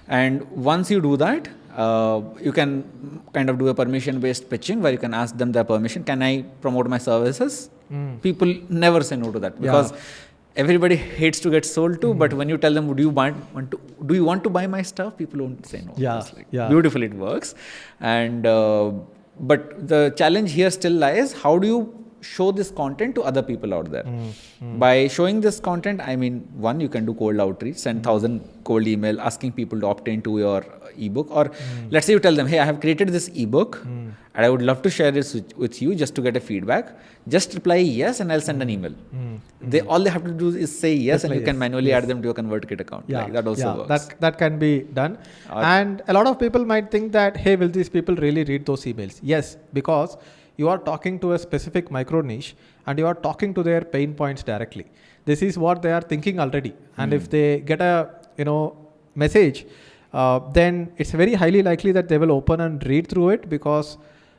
And once you do that, you can kind of do a permission based pitching where you can ask them their permission. Can I promote my services? People never say no to that, because everybody hates to get sold to, but when you tell them, do you want to buy my stuff? People won't say no. Beautiful, it works. And but the challenge here still lies, how do you show this content to other people out there? By showing this content, I mean, one, you can do cold outreach, send 1,000 cold email asking people to opt into your ebook. Or let's say you tell them, hey, I have created this ebook and I would love to share this with you just to get a feedback. Just reply yes and I'll send an email. All they have to do is say yes, and you can manually add them to your ConvertKit account. Like that also works. That can be done. And a lot of people might think that, hey, will these people really read those emails? Yes, because you are talking to a specific micro niche and you are talking to their pain points directly. This is what they are thinking already. And if they get a message, then it's very highly likely that they will open and read through it, because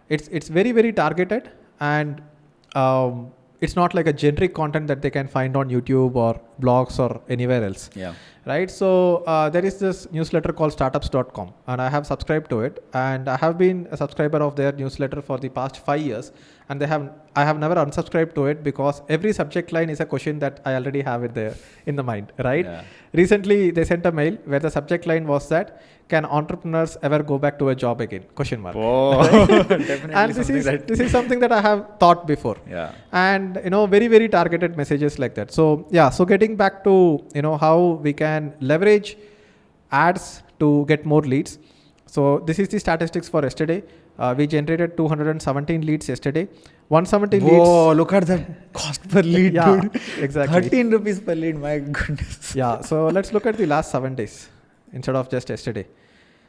it's very, very targeted, and it's not like a generic content that they can find on YouTube or blogs or anywhere else. Right. So there is this newsletter called startups.com, and I have subscribed to it, and I have been a subscriber of their newsletter for the past 5 years, and I have never unsubscribed to it, because every subject line is a question that I already have in the mind. Right. Recently they sent a mail where the subject line was that, can entrepreneurs ever go back to a job again? ? Definitely. And this is something that I have thought before. And very, very targeted messages like that. So so getting back to how we can leverage ads to get more leads. So this is the statistics for yesterday. We generated 217 leads yesterday. 170 leads. Whoa, look at the cost per lead, dude. Exactly. 13 rupees per lead, my goodness. So let's look at the last 7 days instead of just yesterday.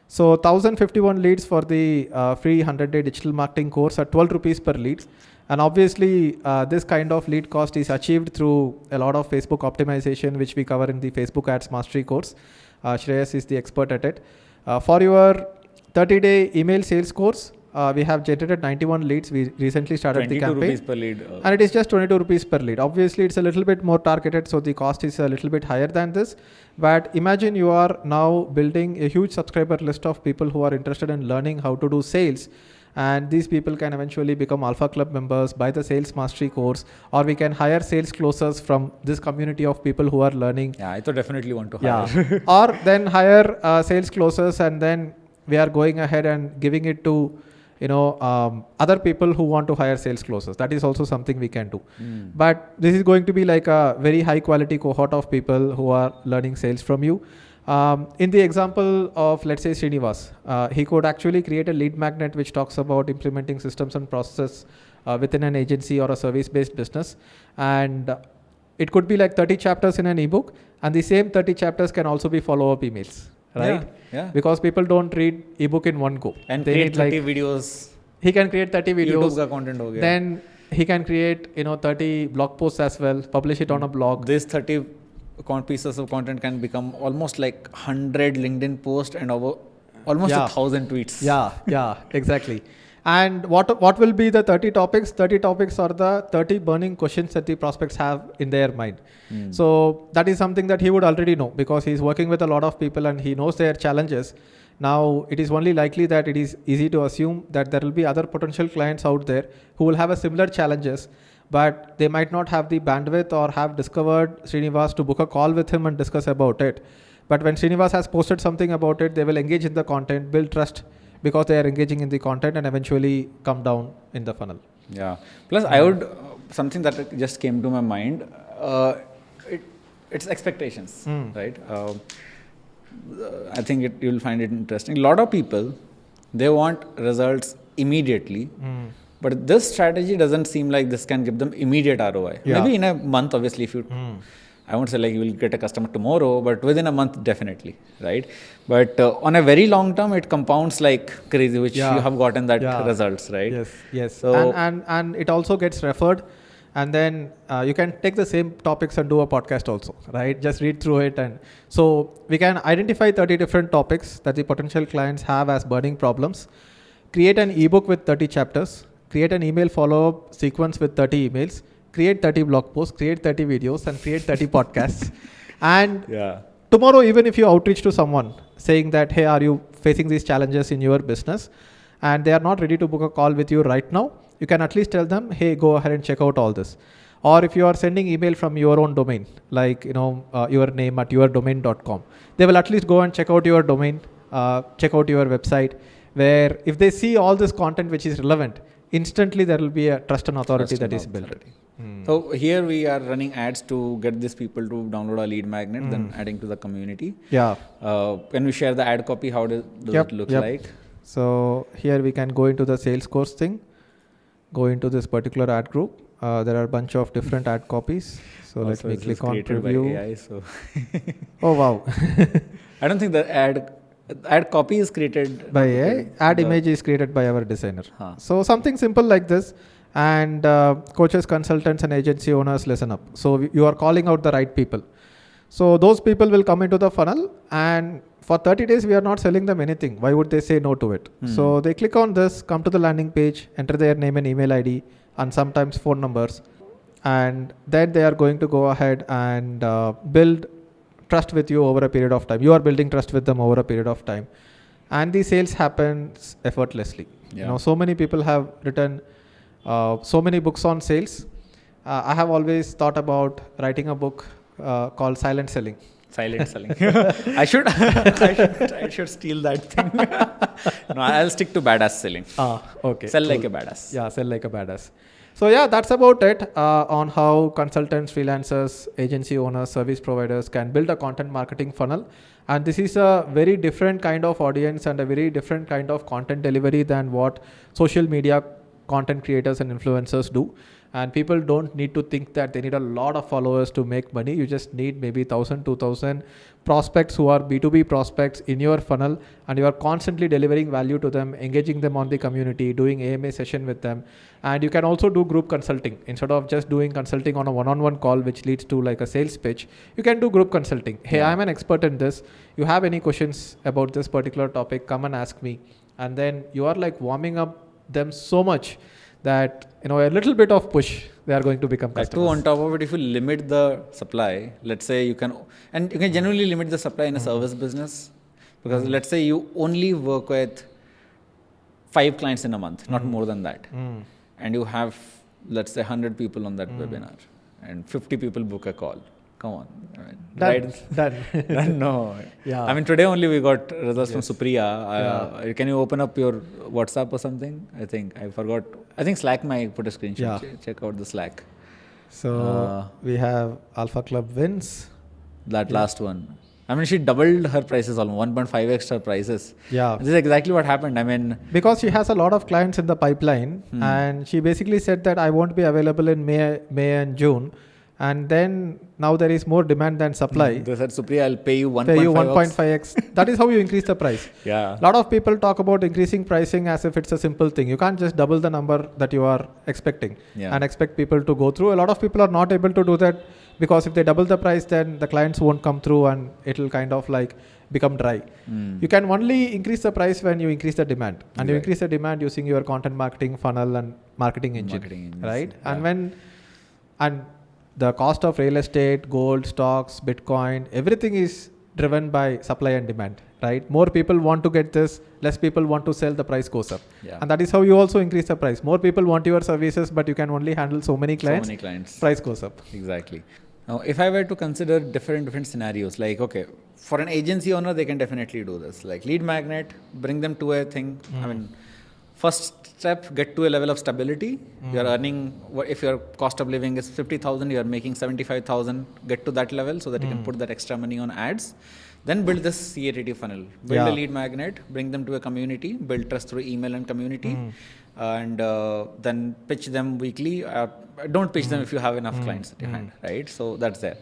So 1,051 leads for the free 100-day digital marketing course at 12 rupees per lead. And obviously, this kind of lead cost is achieved through a lot of Facebook optimization, which we cover in the Facebook Ads Mastery course. Shreyas is the expert at it. For your 30-day email sales course, we have generated 91 leads. We recently started the campaign. 22 rupees per lead. And it is just 22 rupees per lead. Obviously, it's a little bit more targeted, so the cost is a little bit higher than this. But imagine you are now building a huge subscriber list of people who are interested in learning how to do sales. And these people can eventually become Alpha Club members, buy the Sales Mastery course, or we can hire sales closers from this community of people who are learning. I thought definitely want to hire. Or then hire sales closers, and then we are going ahead and giving it to other people who want to hire sales closers. That is also something we can do. But this is going to be like a very high quality cohort of people who are learning sales from you. In the example of, let's say, Srinivas, he could actually create a lead magnet which talks about implementing systems and processes within an agency or a service-based business. And it could be like 30 chapters in an ebook, and the same 30 chapters can also be follow-up emails, right? Yeah. Because people don't read ebook in one go. And they create need 30 videos. He can create 30 videos. YouTube ka content ho gaya. Then he can create 30 blog posts as well, publish it on a blog. These 30 pieces of content can become almost like 100 LinkedIn posts and over almost 1,000 tweets. Yeah, exactly. And what will be the 30 topics? 30 topics are the 30 burning questions that the prospects have in their mind. So that is something that he would already know, because he's working with a lot of people and he knows their challenges. Now, it is only likely that it is easy to assume that there will be other potential clients out there who will have a similar challenges, but they might not have the bandwidth or have discovered Srinivas to book a call with him and discuss about it. But when Srinivas has posted something about it, they will engage in the content, build trust because they are engaging in the content, and eventually come down in the funnel. Yeah. Plus, I would, something that just came to my mind, it's expectations, right? I think you'll find it interesting. A lot of people, they want results immediately, but this strategy doesn't seem like this can give them immediate ROI. Yeah. Maybe in a month, obviously, if you, I won't say like you will get a customer tomorrow, but within a month, definitely, right? But on a very long term, it compounds like crazy, which you have gotten that results, right? Yes. So, and it also gets referred. And then you can take the same topics and do a podcast also, right? Just read through it. And so we can identify 30 different topics that the potential clients have as burning problems, create an ebook with 30 chapters, create an email follow-up sequence with 30 emails, create 30 blog posts, create 30 videos, and create 30 podcasts. And tomorrow, even if you outreach to someone saying that, hey, are you facing these challenges in your business? And they are not ready to book a call with you right now, you can at least tell them, hey, go ahead and check out all this. Or if you are sending email from your own domain, like, your name at yourdomain.com, they will at least go and check out your domain, check out your website, where if they see all this content which is relevant, instantly there will be a trust and authority that is built. So here we are running ads to get these people to download a lead magnet, then adding to the community. Yeah. Can we share the ad copy? How does it look like? So here we can go into the sales course thing, go into this particular ad group. There are a bunch of different ad copies. So let me click on preview. By AI, so oh, wow. I don't think the ad copy is created by AI. Ad image is created by our designer. So something simple like this. And coaches, consultants, and agency owners, listen up. So you are calling out the right people. So those people will come into the funnel, and for 30 days, we are not selling them anything. Why would they say no to it? So they click on this, come to the landing page, enter their name and email ID, and sometimes phone numbers. And then they are going to go ahead and build trust with you over a period of time. You are building trust with them over a period of time. And the sales happens effortlessly. So many people have written so many books on sales. I have always thought about writing a book called Silent Selling. Silent selling. I should steal that thing. No, I'll stick to badass selling. Okay. Sell like a badass. Yeah, sell like a badass. So yeah, that's about it on how consultants, freelancers, agency owners, service providers can build a content marketing funnel. And this is a very different kind of audience and a very different kind of content delivery than what social media content creators and influencers do. And people don't need to think that they need a lot of followers to make money. You just need maybe 1,000, 2,000 prospects who are B2B prospects in your funnel, and you are constantly delivering value to them, engaging them on the community, doing AMA session with them. And you can also do group consulting. Instead of just doing consulting on a one-on-one call, which leads to like a sales pitch, you can do group consulting. Hey, I'm an expert in this. You have any questions about this particular topic, come and ask me. And then you are like warming up them so much that a little bit of push, they are going to become customers. On top of it, if you limit the supply, let's say you can generally limit the supply in a service business, because let's say you only work with 5 clients in a month, not more than that, and you have, let's say, 100 people on that webinar, and 50 people book a call. Come on. Done. No. Yeah. Today only we got results from Supriya. Can you open up your WhatsApp or something? I forgot. I think Slack might put a screenshot. Yeah. Check out the Slack. So we have Alpha Club wins. That last one. She doubled her prices, almost 1.5x her prices. Yeah. This is exactly what happened. Because she has a lot of clients in the pipeline, and she basically said that I won't be available in May and June. and then now there is more demand than supply. They said, Supriya, I'll pay you 1.5x. Pay you 1.5x. That is how you increase the price. Yeah. A lot of people talk about increasing pricing as if it's a simple thing. You can't just double the number that you are expecting and expect people to go through. A lot of people are not able to do that because if they double the price, then the clients won't come through and it'll kind of like become dry. You can only increase the price when you increase the demand, and you increase the demand using your content marketing funnel and marketing engine, right? Yeah. And the cost of real estate, gold, stocks, Bitcoin, everything is driven by supply and demand, right? More people want to get this, less people want to sell, the price goes up. And that is how you also increase the price. More people want your services, but you can only handle so many clients. Price goes up. Exactly. Now, if I were to consider different scenarios, like, okay, for an agency owner, they can definitely do this. Like lead magnet, bring them to a thing. I mean, first step, get to a level of stability. You're earning, if your cost of living is 50,000, you're making 75,000, get to that level so that you can put that extra money on ads. Then build this CATT funnel. Build a lead magnet, bring them to a community, build trust through email and community, and then pitch them weekly. Don't pitch them if you have enough clients at your hand, right? So that's there.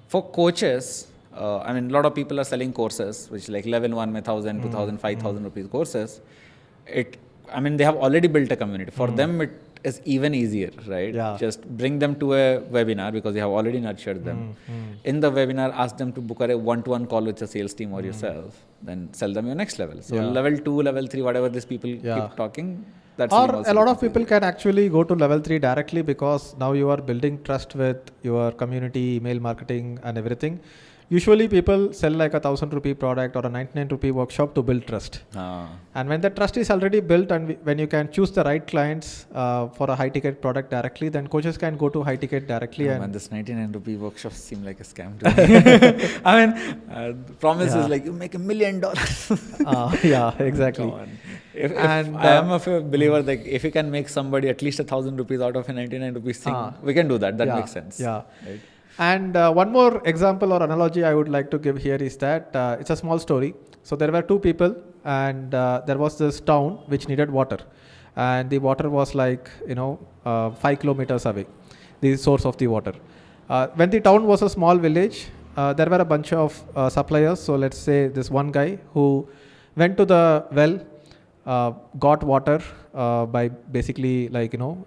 For coaches, I mean, a lot of people are selling courses, which like level 1, 1,000, 2,000, 5,000 rupees courses. I mean, they have already built a community. For them, it is even easier, right? Just bring them to a webinar because you have already nurtured them. In the webinar, ask them to book a one-to-one call with your sales team or yourself. Then sell them your next level. So level 2, level 3, whatever these people keep talking. That's or a lot of people can actually go to level 3 directly because now you are building trust with your community, email marketing and everything. Usually people sell like a 1,000 rupee product or a 99 rupee workshop to build trust. And when the trust is already built and when you can choose the right clients for a high ticket product directly, then coaches can go to high ticket directly. And this 99 rupee workshops seem like a scam to me. I mean, the promise is like you make $1 million. Yeah, exactly. If I am a believer that if you can make somebody at least 1,000 rupees out of a 99 rupees thing, we can do that. That makes sense. Yeah. Right? And one more example or analogy I would like to give here is that it's a small story. So there were two people and there was this town which needed water. And the water was like, 5 kilometers away, the source of the water. When the town was a small village, there were a bunch of suppliers. So let's say this one guy who went to the well, got water by basically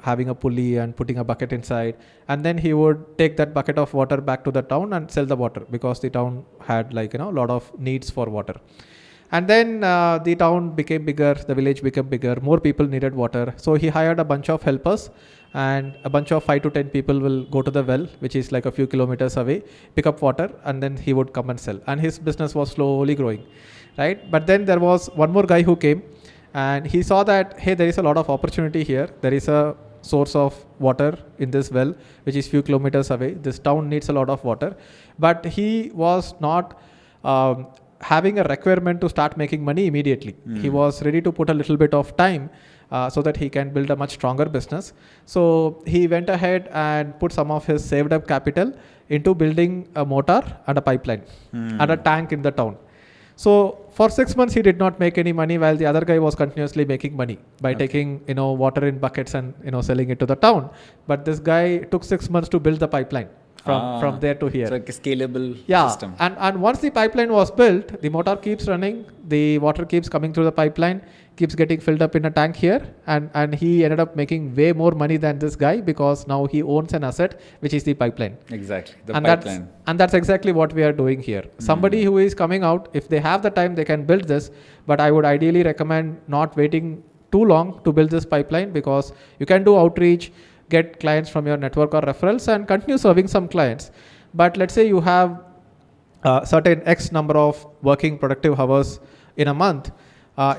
having a pulley and putting a bucket inside, and then he would take that bucket of water back to the town and sell the water because the town had a lot of needs for water. And then the town became bigger, the village became bigger, more people needed water. So he hired a bunch of helpers and a bunch of 5 to 10 people will go to the well, which is like a few kilometers away, pick up water, and then he would come and sell. And his business was slowly growing, right? But then there was one more guy who came and he saw that, hey, there is a lot of opportunity here. There is a source of water in this well, which is few kilometers away. This town needs a lot of water. But he was not having a requirement to start making money immediately. He was ready to put a little bit of time so that he can build a much stronger business. So he went ahead and put some of his saved up capital into building a motor and a pipeline and a tank in the town. So for 6 months, he did not make any money while the other guy was continuously making money by taking, water in buckets and, selling it to the town. But this guy took 6 months to build the pipeline from there to here. So like a scalable system. And once the pipeline was built, the motor keeps running, the water keeps coming through the pipeline, keeps getting filled up in a tank here. And he ended up making way more money than this guy because now he owns an asset, which is the pipeline. Exactly. Pipeline. That's exactly what we are doing here. Somebody who is coming out, if they have the time, they can build this. But I would ideally recommend not waiting too long to build this pipeline because you can do outreach, get clients from your network or referrals and continue serving some clients. But let's say you have certain X number of working productive hours in a month.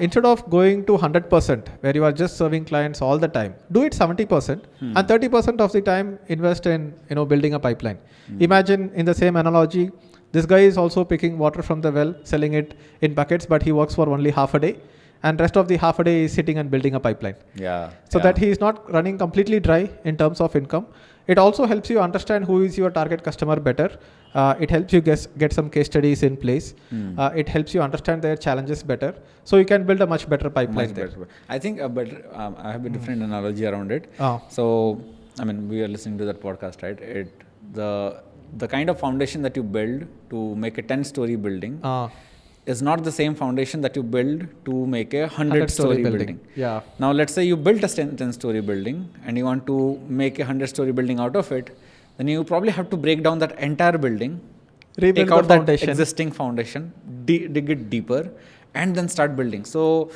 Instead of going to 100% where you are just serving clients all the time, do it 70% and 30% of the time invest in building a pipeline. Imagine in the same analogy, this guy is also picking water from the well, selling it in buckets, but he works for only half a day. And rest of the half a day is sitting and building a pipeline. That he is not running completely dry in terms of income. It also helps you understand who is your target customer better. It helps you get some case studies in place. It helps you understand their challenges better. So you can build a much better pipeline there. I think I have a different analogy around it. So, I mean, we are listening to that podcast, right? the kind of foundation that you build to make a 10-story building is not the same foundation that you build to make a 100-story building. Yeah. Now, let's say you built a 10-story building and you want to make a 100-story building out of it, then you probably have to break down that entire building, rebuild take out the foundation. that existing foundation, dig it deeper, and then start building. So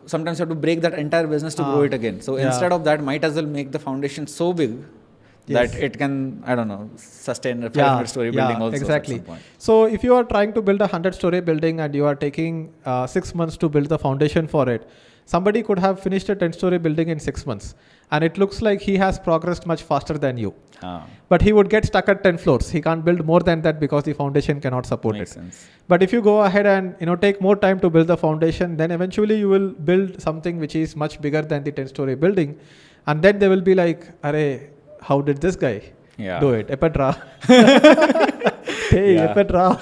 sometimes you have to break that entire business to grow it again. So instead of that, might as well make the foundation so big that it can, I don't know, sustain a 500-story building also. Exactly. At some point. So if you are trying to build a 100-story building and you are taking 6 months to build the foundation for it, somebody could have finished a 10-story building in 6 months. And it looks like he has progressed much faster than you. But he would get stuck at 10 floors. He can't build more than that because the foundation cannot support Makes it. Sense. But if you go ahead and take more time to build the foundation, then eventually you will build something which is much bigger than the 10-story building. And then they will be like, "Arey, how did this guy do it? Epetra." Hey, Epetra.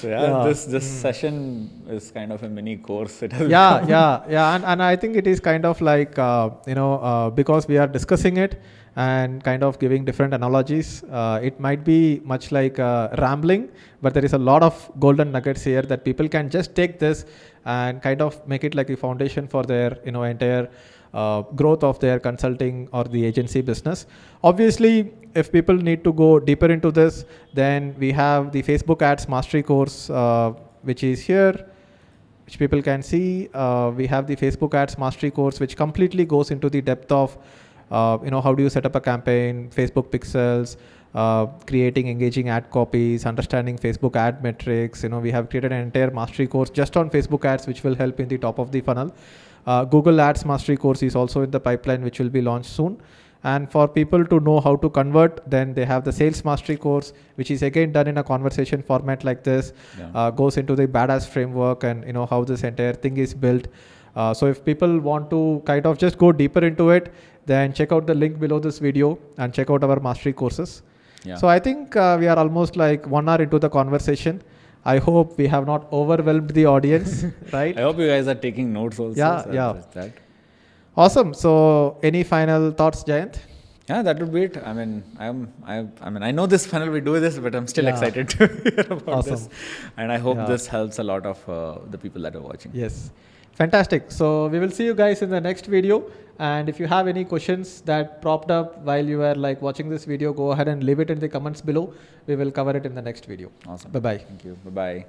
So this session is kind of a mini course. It has And I think it is kind of like, because we are discussing it and kind of giving different analogies, it might be much like rambling, but there is a lot of golden nuggets here that people can just take this and kind of make it like a foundation for their, entire growth of their consulting or the agency business. Obviously, if people need to go deeper into this, then we have the Facebook Ads Mastery course, which is here, which people can see. We have the Facebook Ads Mastery course, which completely goes into the depth of, how do you set up a campaign, Facebook pixels, creating engaging ad copies, understanding Facebook ad metrics. We have created an entire mastery course just on Facebook ads, which will help in the top of the funnel. Google Ads Mastery course is also in the pipeline, which will be launched soon. And for people to know how to convert, then they have the Sales Mastery course, which is again done in a conversation format like this, goes into the badass framework and how this entire thing is built. So if people want to kind of just go deeper into it, then check out the link below this video and check out our mastery courses. So I think we are almost like 1 hour into the conversation. I hope we have not overwhelmed the audience, right? I hope you guys are taking notes also. That. Awesome. So any final thoughts, Jayant? Yeah, that would be it. I mean, I know this funnel we do this, but I'm still excited to hear about this. And I hope this helps a lot of the people that are watching. Yes. Fantastic. So we will see you guys in the next video. And if you have any questions that propped up while you were like watching this video, go ahead and leave it in the comments below. We will cover it in the next video. Awesome. Bye-bye. Thank you. Bye-bye.